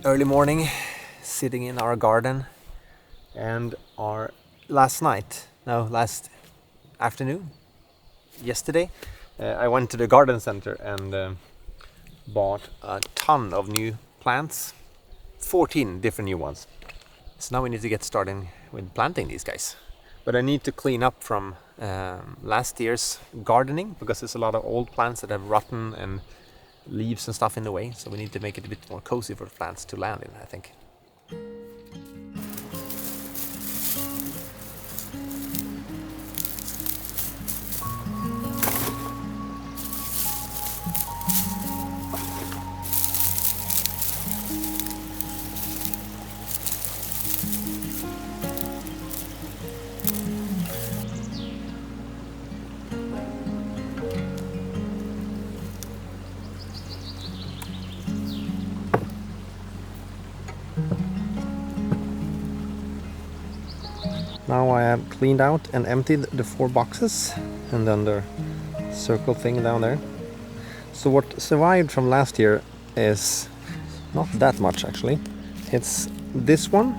early morning, sitting in our garden, and last afternoon, yesterday, I went to the garden center and bought a ton of new plants, 14 different new ones. So now we need to get started with planting these guys. But I need to clean up from last year's gardening because there's a lot of old plants that have rotten and leaves and stuff in the way. So we need to make it a bit more cozy for the plants to land in, I think. Now I have cleaned out and emptied the 4 boxes and then the circle thing down there. So what survived from last year is not that much actually. It's this one.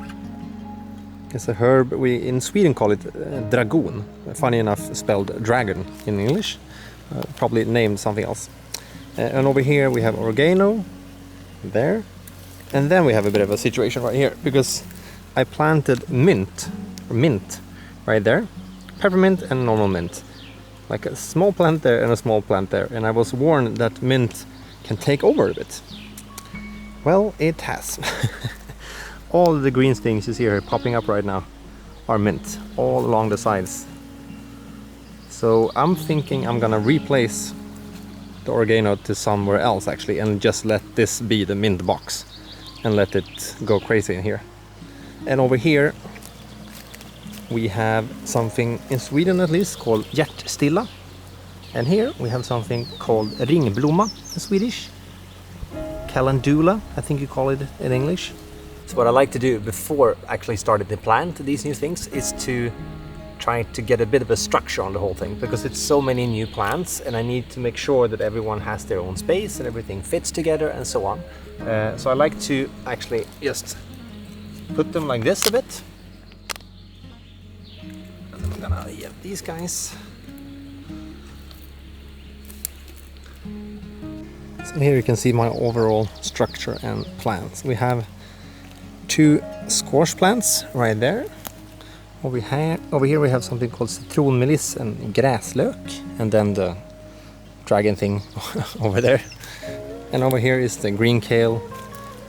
It's a herb, we in Sweden call it dragon. Funny enough spelled dragon in English. Probably named something else. And over here we have oregano there. And then we have a bit of a situation right here because I planted mint right there, peppermint and normal mint, like a small plant there and a small plant there, and I was warned that mint can take over a bit. Well, it has. All the green things you see here popping up right now are mint, all along the sides. So I'm thinking I'm gonna replace the oregano to somewhere else actually and just let this be the mint box and let it go crazy in here. And over here we have something in Sweden at least called hjärtstilla, and here we have something called ringblomma in Swedish, calendula I think you call it in English. So what I like to do before actually starting to plant these new things is to try to get a bit of a structure on the whole thing, because it's so many new plants and I need to make sure that everyone has their own space and everything fits together and so on. So I like to actually just put them like this a bit. I'm gonna get these guys. So here you can see my overall structure and plants. We have 2 squash plants right there. Over here we have something called citronmeliss and gräslök, and then the dragon thing over there. And over here is the green kale,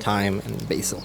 thyme and basil.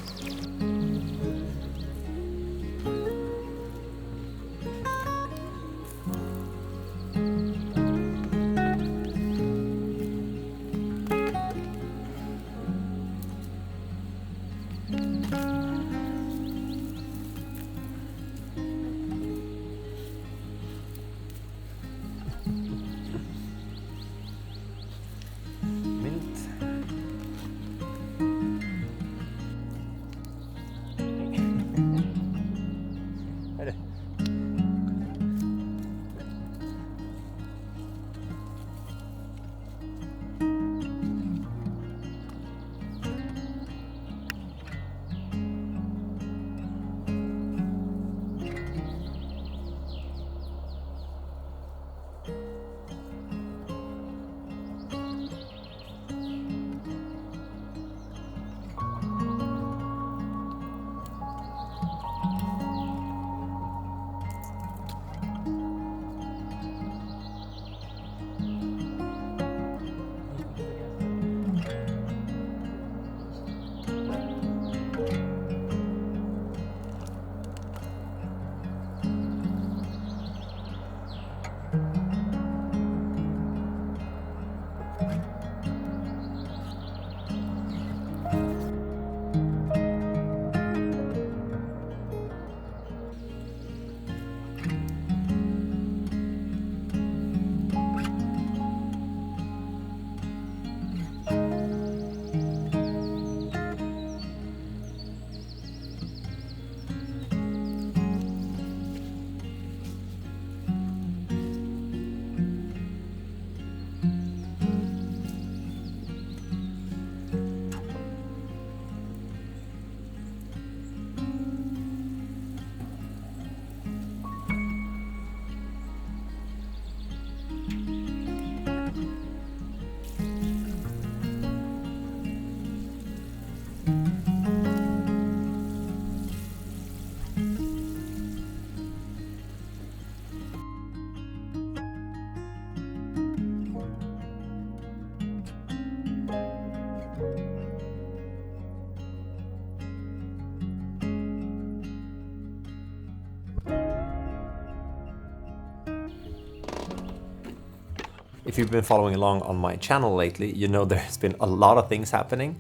If you've been following along on my channel lately, you know there's been a lot of things happening,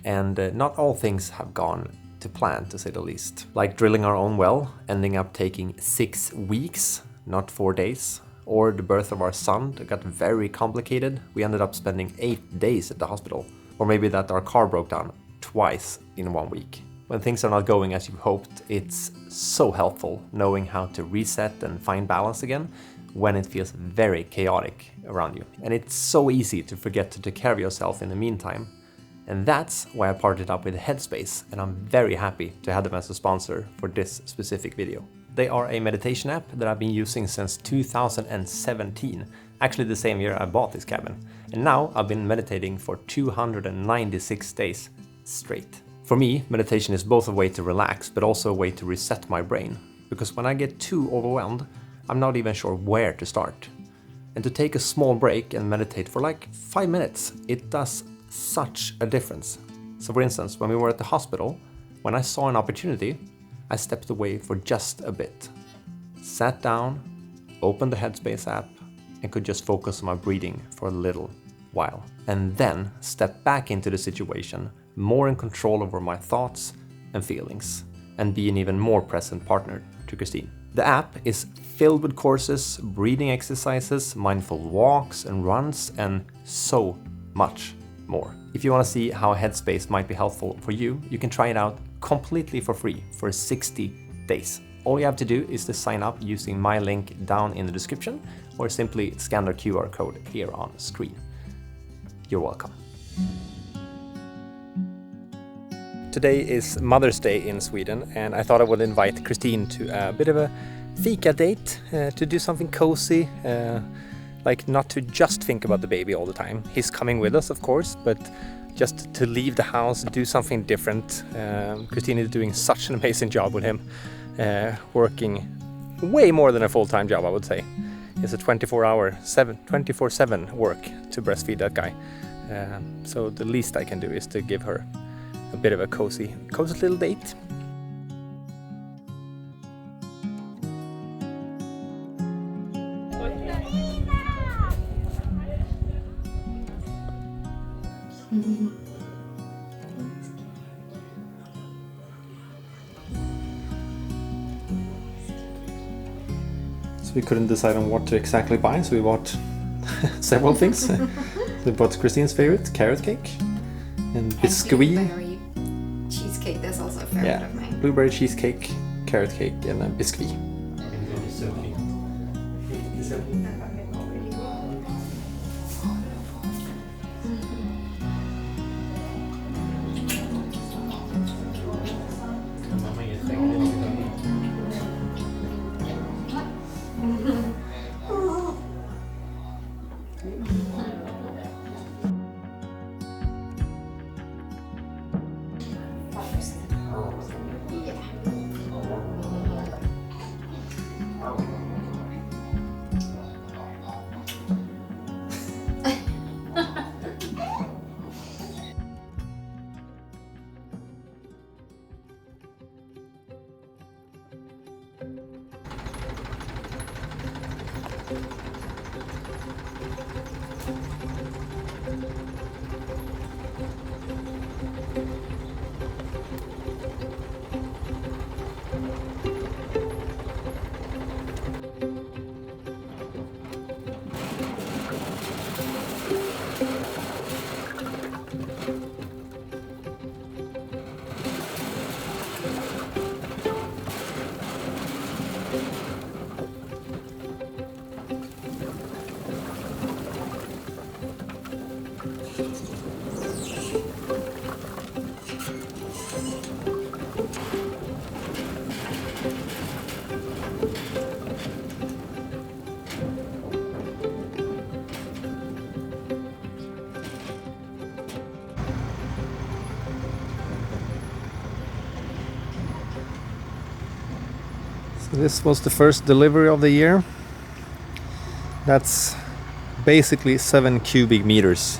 and not all things have gone to plan, to say the least. Like drilling our own well, ending up taking 6 weeks, not 4 days. Or the birth of our son that got very complicated. We ended up spending 8 days at the hospital. Or maybe that our car broke down twice in 1 week. When things are not going as you hoped, it's so helpful knowing how to reset and find balance again when it feels very chaotic around you. And it's so easy to forget to take care of yourself in the meantime. And that's why I partnered up with Headspace, and I'm very happy to have them as a sponsor for this specific video. They are a meditation app that I've been using since 2017, actually the same year I bought this cabin. And now I've been meditating for 296 days straight. For me, meditation is both a way to relax, but also a way to reset my brain. Because when I get too overwhelmed, I'm not even sure where to start. And to take a small break and meditate for like 5 minutes, it does such a difference. So for instance, when we were at the hospital, when I saw an opportunity, I stepped away for just a bit, sat down, opened the Headspace app, and could just focus on my breathing for a little while. And then step back into the situation, more in control over my thoughts and feelings, and be an even more present partner to Christine. The app is filled with courses, breathing exercises, mindful walks and runs, and so much more. If you want to see how Headspace might be helpful for you, you can try it out completely for free for 60 days. All you have to do is to sign up using my link down in the description, or simply scan the QR code here on the screen. You're welcome. Today is Mother's Day in Sweden, and I thought I would invite Christine to a bit of a fika date, to do something cozy, like not to just think about the baby all the time. He's coming with us, of course, but just to leave the house, do something different. Christine is doing such an amazing job with him, working way more than a full-time job, I would say. It's a 24/7 work to breastfeed that guy. So the least I can do is to give her a bit of a cozy little date. So we couldn't decide on what to exactly buy, so we bought several things. We bought Christine's favorite, carrot cake, and biscuit. Blueberry cheesecake, that's also a favorite of mine. Blueberry cheesecake, carrot cake, and a biscuit. This was the first delivery of the year. That's basically 7 cubic meters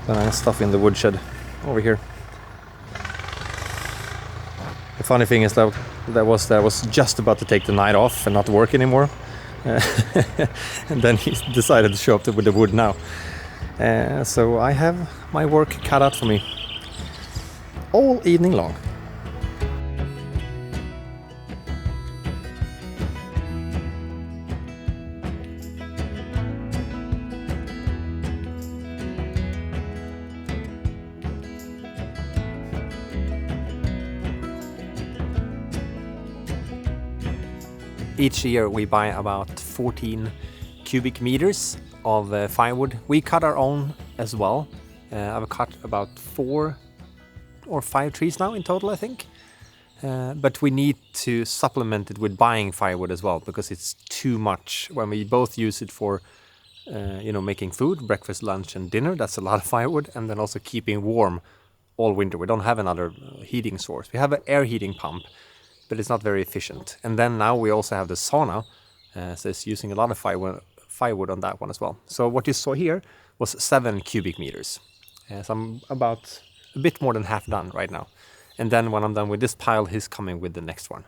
that I stuff in the woodshed over here. The funny thing is that I was just about to take the night off and not work anymore, And then he decided to show up with the wood now. So I have my work cut out for me all evening long. Each year we buy about 14 cubic meters of firewood. We cut our own as well. I've cut about 4 or 5 trees now in total, I think. But we need to supplement it with buying firewood as well, because it's too much. When we both use it for making food, breakfast, lunch and dinner, that's a lot of firewood. And then also keeping warm all winter. We don't have another heating source. We have an air heating pump, but it's not very efficient. And then now we also have the sauna, so it's using a lot of firewood on that one as well. So what you saw here was 7 cubic meters. So I'm about a bit more than half done right now. And then when I'm done with this pile, he's coming with the next one.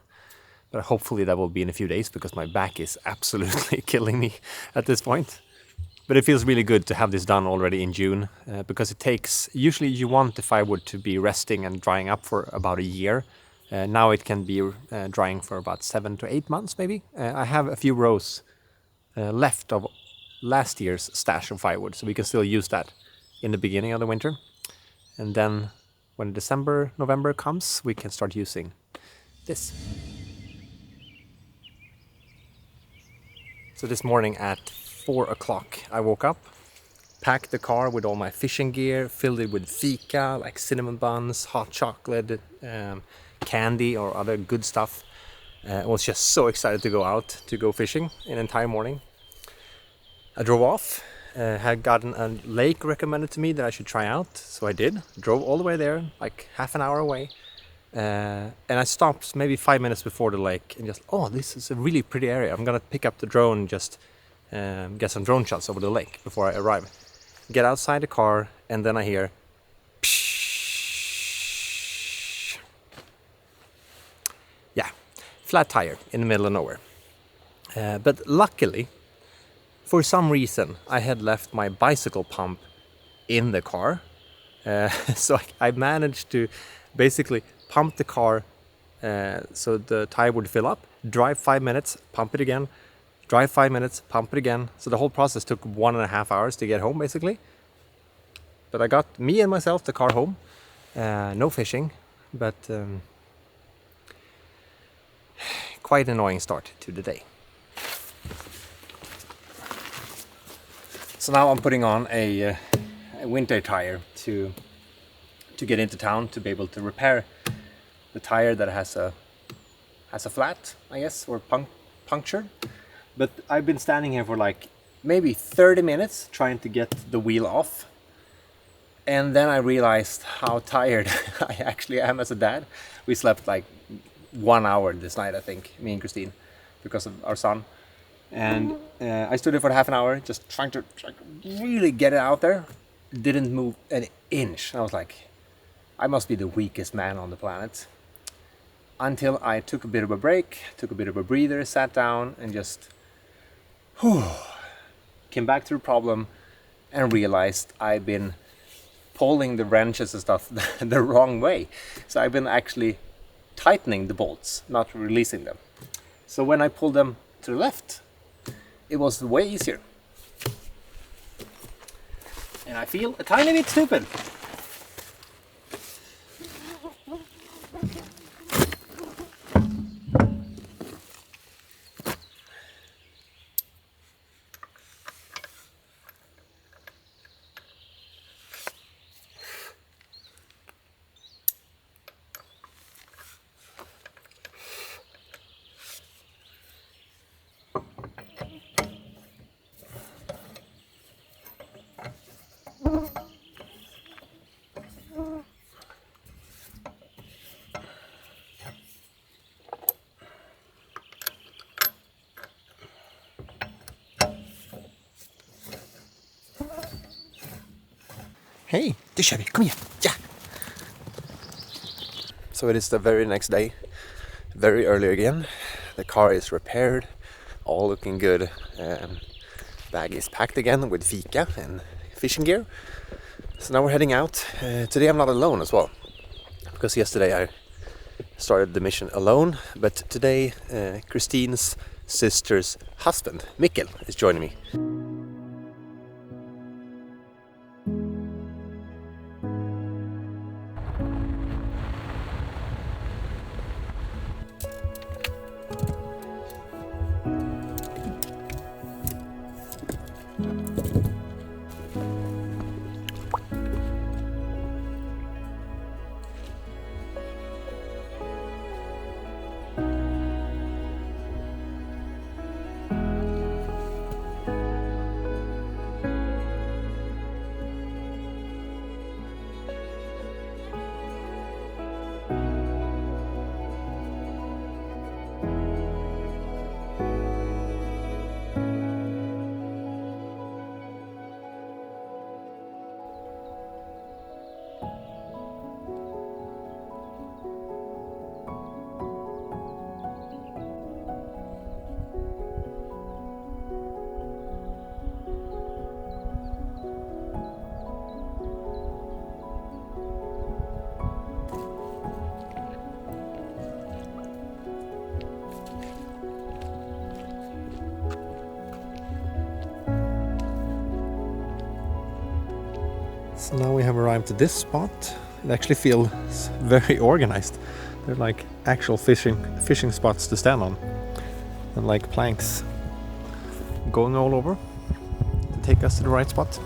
But hopefully that will be in a few days, because my back is absolutely killing me at this point. But it feels really good to have this done already in June, because it takes, usually you want the firewood to be resting and drying up for about a year. Now it can be drying for about 7 to 8 months maybe. I have a few rows left of last year's stash of firewood, so we can still use that in the beginning of the winter. And then when December, November comes, we can start using this. So this morning at 4 o'clock I woke up, packed the car with all my fishing gear, filled it with fika, like cinnamon buns, hot chocolate, candy or other good stuff. I was just so excited to go out to go fishing an entire morning. I drove off, had gotten a lake recommended to me that I should try out, so I did. Drove all the way there, like half an hour away, and I stopped maybe 5 minutes before the lake and just, oh, this is a really pretty area. I'm gonna pick up the drone and just get some drone shots over the lake before I arrive. Get outside the car and then I hear flat tire in the middle of nowhere. But luckily, for some reason, I had left my bicycle pump in the car. So I managed to basically pump the car so the tire would fill up, drive 5 minutes, pump it again, drive 5 minutes, pump it again. So the whole process took 1.5 hours to get home, basically. But I got me and myself the car home. No fishing, but quite an annoying start to the day. So now I'm putting on a winter tire to get into town, to be able to repair the tire that has a flat, I guess, or punctured. But I've been standing here for like maybe 30 minutes trying to get the wheel off. And then I realized how tired I actually am as a dad. We slept like 1 hour this night, I think, me and Christine, because of our son. And I stood there for half an hour just trying to really get it out there. Didn't move an inch. I was like, I must be the weakest man on the planet. Until I took a bit of a break, took a bit of a breather, sat down and just came back to the problem and realized I've been pulling the wrenches and stuff the wrong way. So I've been actually tightening the bolts, not releasing them. So when I pulled them to the left, it was way easier. And I feel a tiny bit stupid. Hej, då kör vi, kom igen, ja! So it is the very next day, very early again. The car is repaired, all looking good. Bag is packed again with fika and fishing gear. So now we're heading out. Today I'm not alone as well, because yesterday I started the mission alone, but today Christine's sister's husband, Mikkel, is joining me. So now we have arrived at this spot. It actually feels very organized. They're like actual fishing spots to stand on, and like planks going all over to take us to the right spot.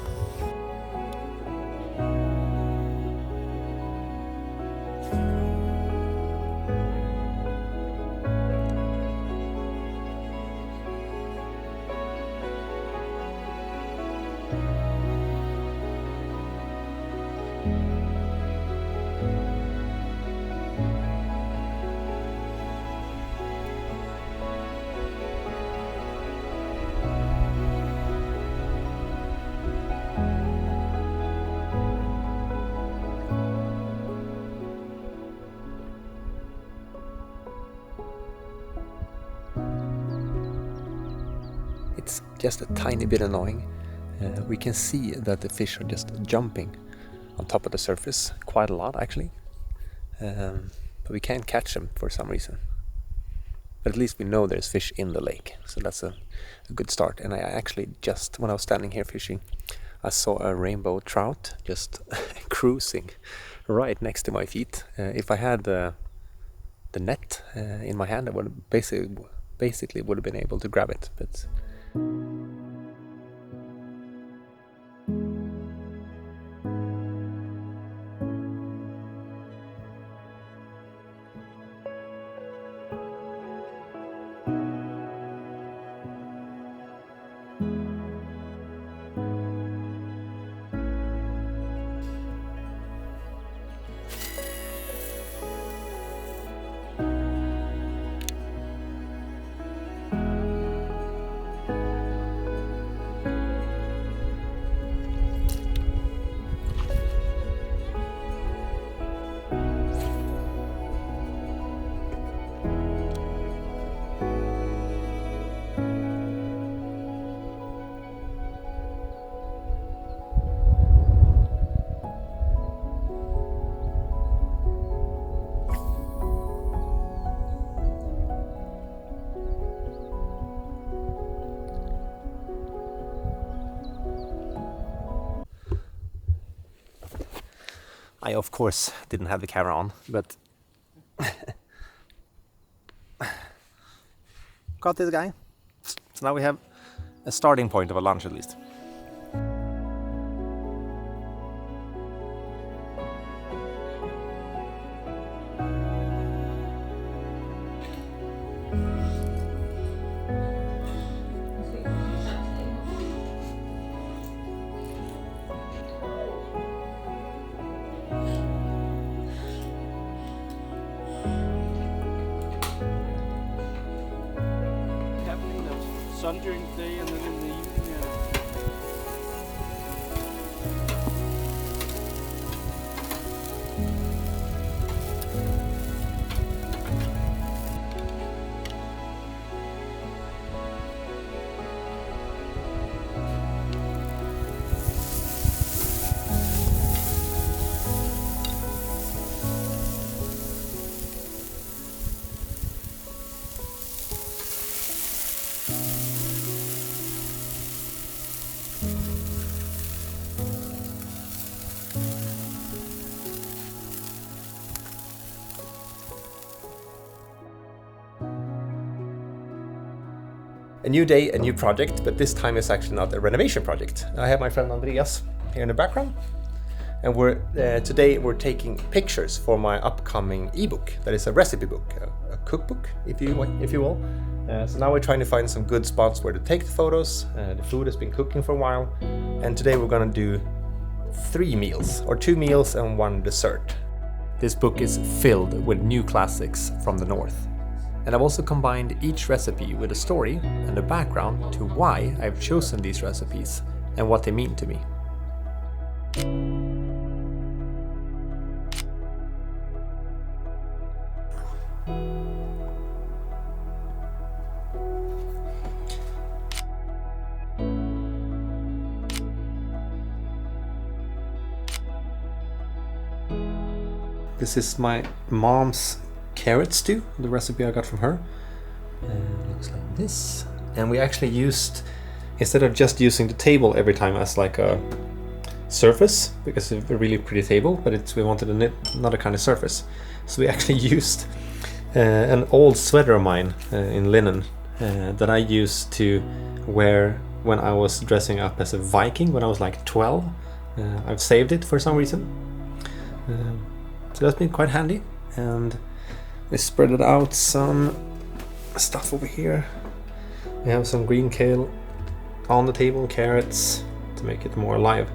It's just a tiny bit annoying. We can see that the fish are just jumping on top of the surface quite a lot actually, but we can't catch them for some reason. But at least we know there's fish in the lake, so that's a good start. And I actually just, when I was standing here fishing, I saw a rainbow trout just cruising right next to my feet. If I had the net in my hand, I would basically would have been able to grab it, but I of course didn't have the camera on, but got this guy. So now we have a starting point of a lunch at least. Sun during the day and then in the evening. A new day, a new project, but this time it's actually not a renovation project. I have my friend Andreas here in the background, and today we're taking pictures for my upcoming ebook. That is a recipe book, a cookbook, if you will. So now we're trying to find some good spots where to take the photos. The food has been cooking for a while, and today we're gonna do 3 meals, or 2 meals and 1 dessert. This book is filled with new classics from the north. And I've also combined each recipe with a story and a background to why I've chosen these recipes and what they mean to me. This is my mom's carrot stew, the recipe I got from her. And it looks like this. And we actually used, instead of just using the table every time as like a surface, because it's a really pretty table, but we wanted another kind of surface. So we actually used an old sweater of mine in linen that I used to wear when I was dressing up as a Viking when I was like 12. I've saved it for some reason. So that's been quite handy. And we spread it out some stuff over here. We have some green kale on the table, carrots, to make it more alive.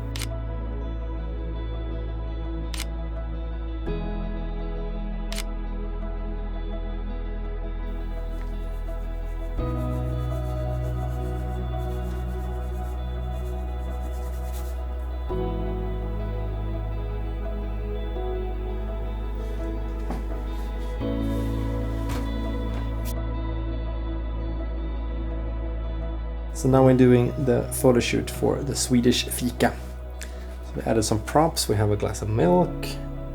So now we're doing the photo shoot for the Swedish fika. So we added some props. We have a glass of milk.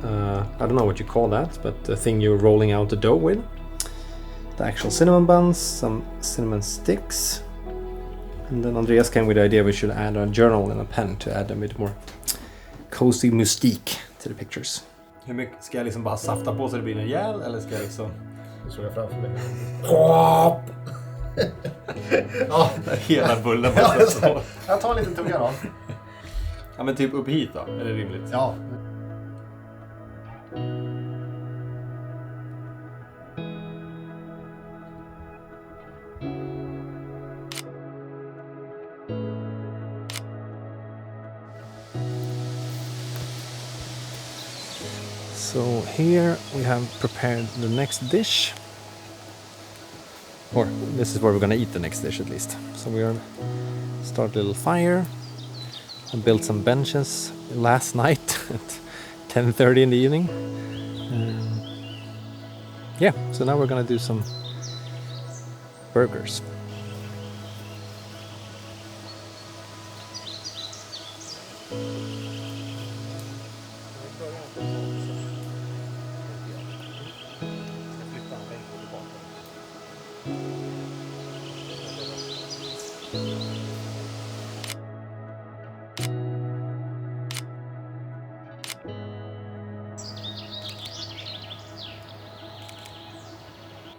I don't know what you call that, but the thing you're rolling out the dough with. The actual cinnamon buns, some cinnamon sticks. And then Andreas came with the idea we should add a journal and a pen to add a bit more cozy mystique to the pictures. Hur mycket ska jag liksom bara safta på så det blir en gel, eller ska jag liksom... Det såg jag framför mig. Ja, hela bullen Ja, måste stå. jag tar en liten tugga då. Ja, men typ upp hit då, är det rimligt? Ja. So here we have prepared the next dish. Or this is where we're gonna eat the next dish at least. So we are start a little fire. I built some benches last night at 10:30 in the evening. Yeah, so now we're gonna do some burgers.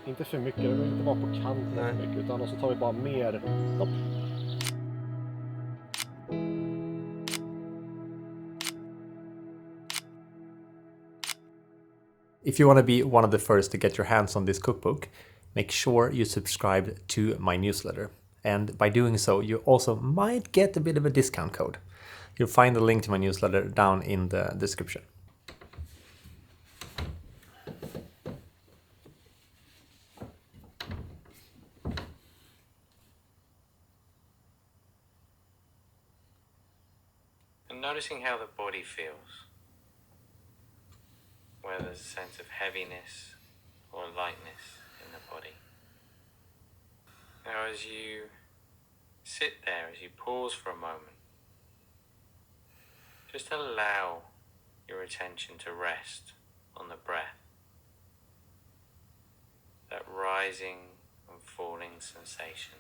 Inte för mycket, det vill inte vara på kanten för mycket, utan och så tar vi bara mer. Stopp. If you want to be one of the first to get your hands on this cookbook, make sure you subscribe to my newsletter. And by doing so, you also might get a bit of a discount code. You'll find the link to my newsletter down in the description. And noticing how the body feels. Whether there's a sense of heaviness or lightness in the body. Now as you sit there, as you pause for a moment, just allow your attention to rest on the breath. That rising and falling sensation.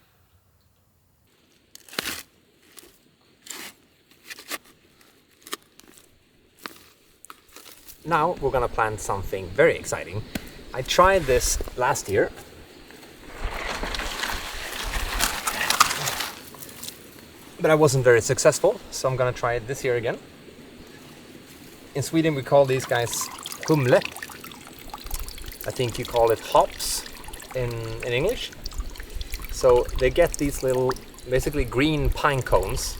Now we're gonna plan something very exciting. I tried this last year. but I wasn't very successful, so I'm gonna try it this year again. In Sweden we call these guys humle. I think you call it hops in English. So they get these little, basically green pine cones,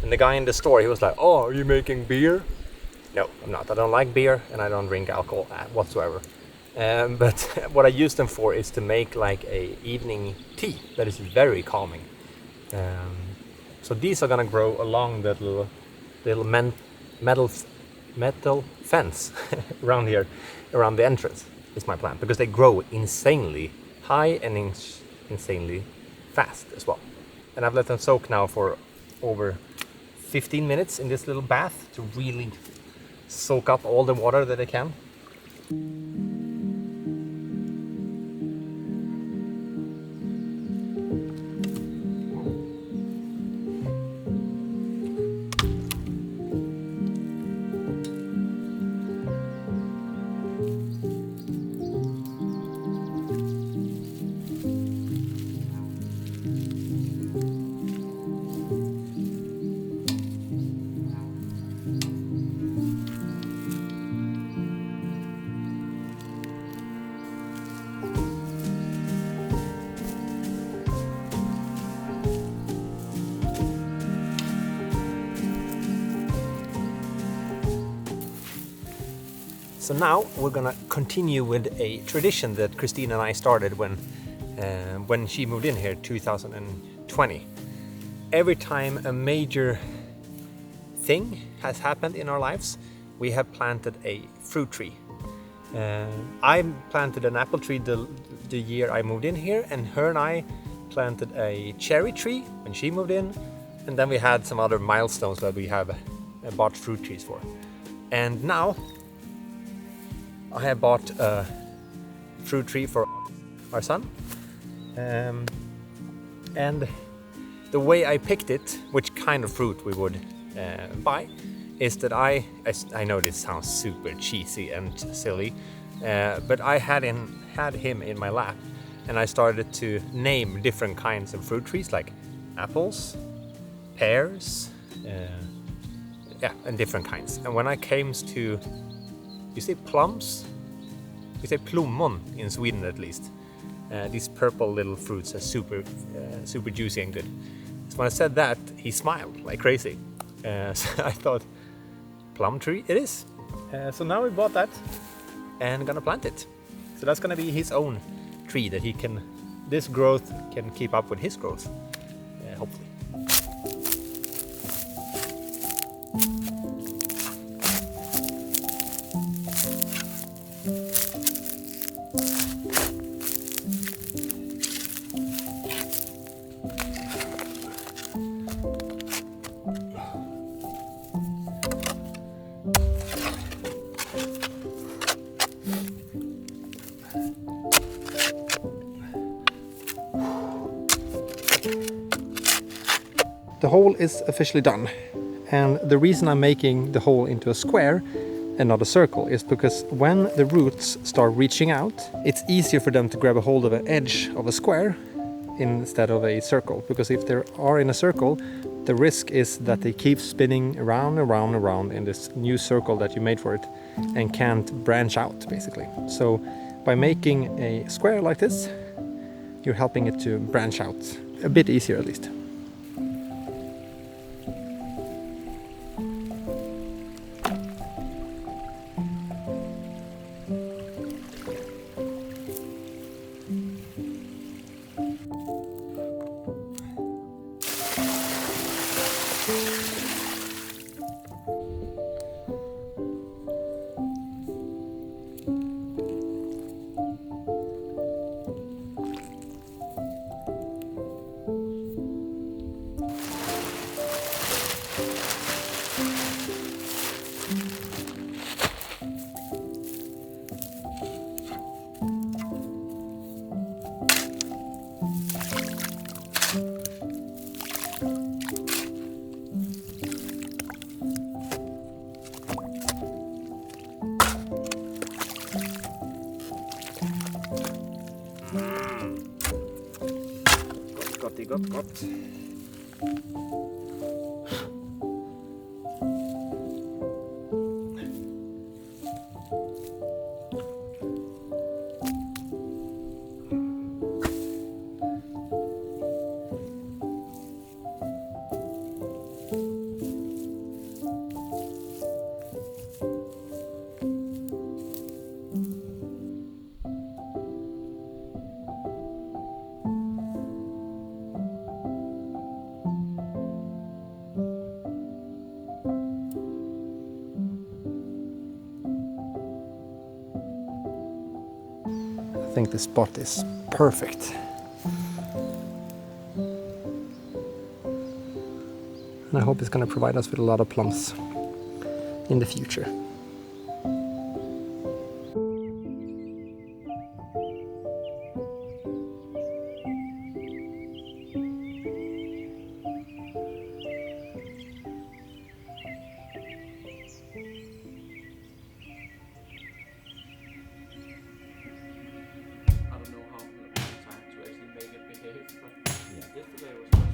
and the guy in the store, he was like, "Oh, are you making beer?" No, I'm not. I don't like beer and I don't drink alcohol whatsoever. But what I use them for is to make like a evening tea that is very calming. So these are gonna grow along that little metal fence around here, around the entrance. Is my plan, because they grow insanely high and insanely fast as well. And I've let them soak now for over 15 minutes in this little bath to really soak up all the water that they can. So now we're gonna continue with a tradition that Christine and I started when she moved in here 2020. Every time a major thing has happened in our lives, we have planted a fruit tree. I planted an apple tree the year I moved in here, and her and I planted a cherry tree when she moved in, and then we had some other milestones that we have bought fruit trees for. And now I have bought a fruit tree for our son, and the way I picked it, which kind of fruit we would buy, is that I know this sounds super cheesy and silly, but I had him in my lap, and I started to name different kinds of fruit trees, like apples, pears, and different kinds. And when I came to, you say plums? We say plommon in Sweden, at least. These purple little fruits are super juicy and good. So when I said that, he smiled like crazy. So I thought, plum tree it is. So now we bought that and gonna plant it. So that's gonna be his own tree that this growth can keep up with his growth, hopefully. The hole is officially done, and the reason I'm making the hole into a square and not a circle is because when the roots start reaching out, it's easier for them to grab a hold of an edge of a square instead of a circle, because if they are in a circle, the risk is that they keep spinning around and around and around in this new circle that you made for it and can't branch out, basically. So by making a square like this, you're helping it to branch out a bit easier, at least. Gott. I think this spot is perfect. And I hope it's going to provide us with a lot of plums in the future. I don't know how many times to actually make it behave, but yesterday was just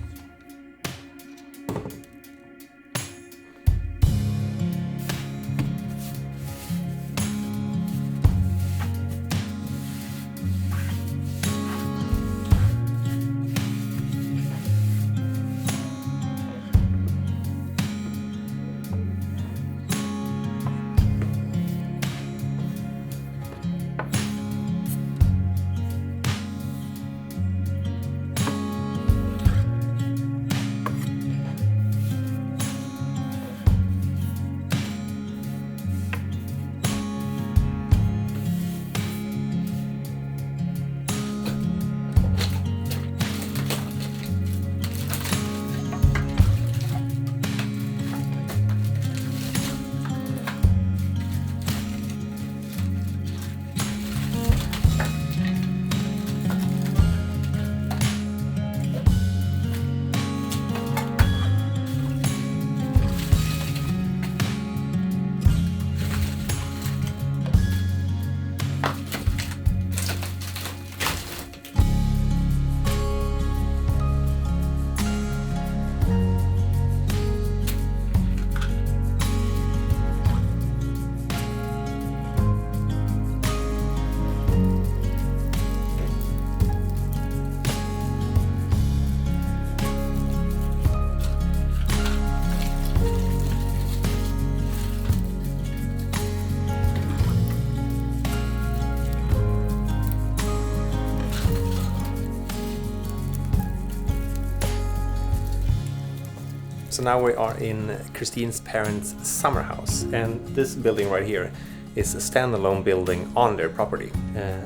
So now we are in Christine's parents' summer house, and this building right here is a standalone building on their property.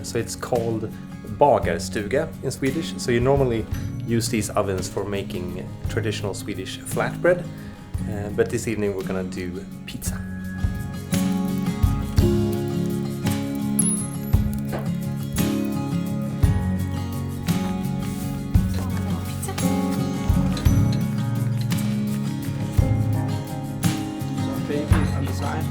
So it's called bagarstuga in Swedish. So you normally use these ovens for making traditional Swedish flatbread, but this evening we're gonna do pizza. some babies on the side.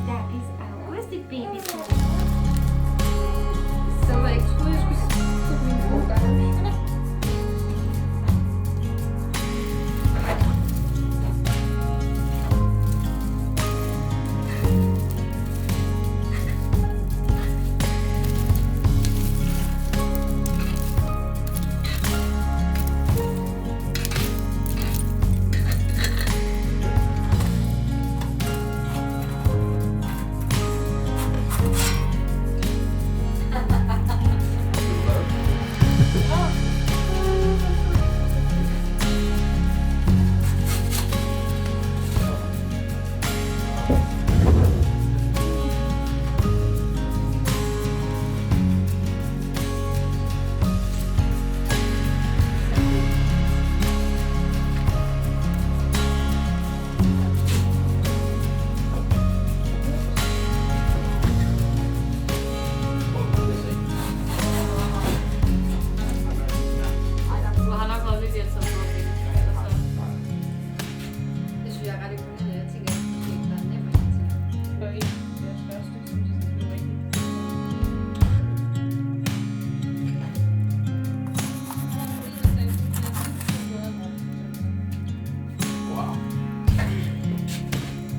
That is where's the baby from? Så jeg tror jeg skulle putte min bog der.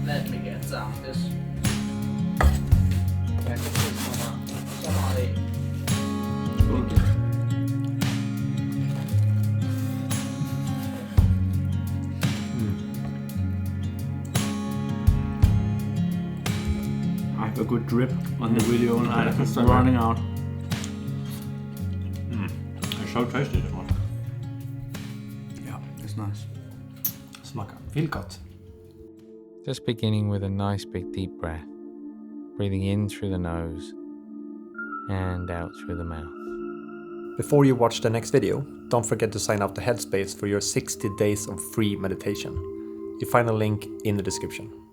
Let me get some of this. Jag kan få samma i. I have a good drip on the video and it's running out. It's so tasty, this one. Yeah, it's nice. Smakar vill gott. Just beginning with a nice big deep breath, breathing in through the nose and out through the mouth. Before you watch the next video, don't forget to sign up to Headspace for your 60 days of free meditation. You find a link in the description.